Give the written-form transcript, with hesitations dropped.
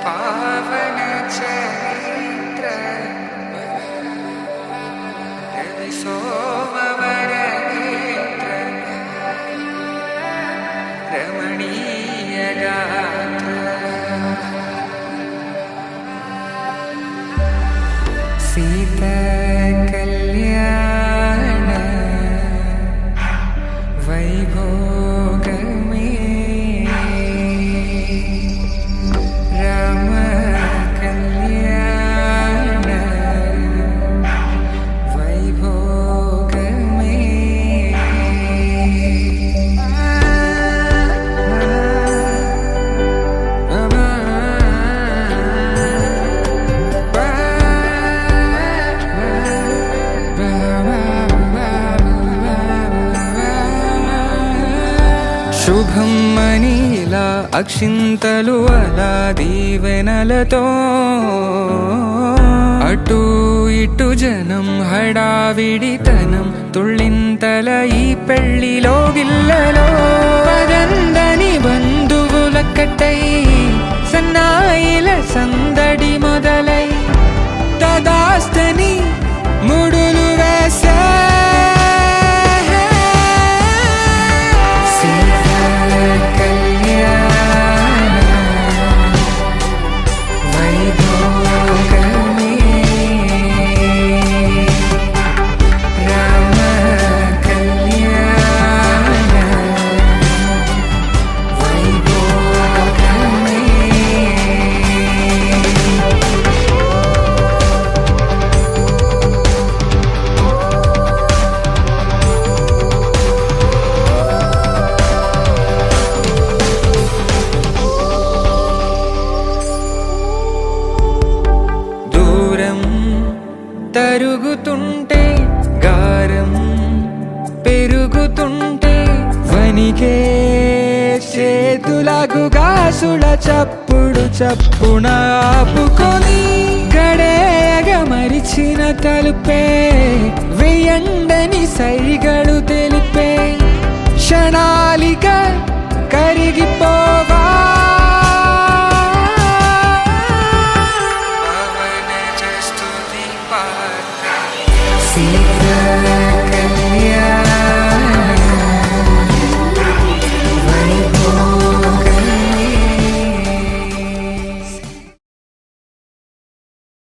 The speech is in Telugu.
పావన చరిత్ర రవి సోమవర నేత్ర రమణీయ గాత్ర సీత కళ్యాణ వైభోగమే రామ కళ్యాణ వైభోగమే శుభం మనీలా అక్షింతలు అలా దీవెనలతో అటు ఇటు జనం హడావిడితనం తుళ్ళింతల ఈ పెళ్లిలో గిల్లలో పదందని బంధువుల కట్టై సన్నాయిల సందడి మొదలై తదాస్తని ముడులు వేసే తరుగుతుంటే గారం పెరుగుతుంటే వనికే చేతులకు గాసుల చప్పుడు చప్పున ఆపుకొని గడేయగ మరిచిన తలుపే వేయండని సైగడు తెలిపే క్షణాలిక కరిగిపోవా Secret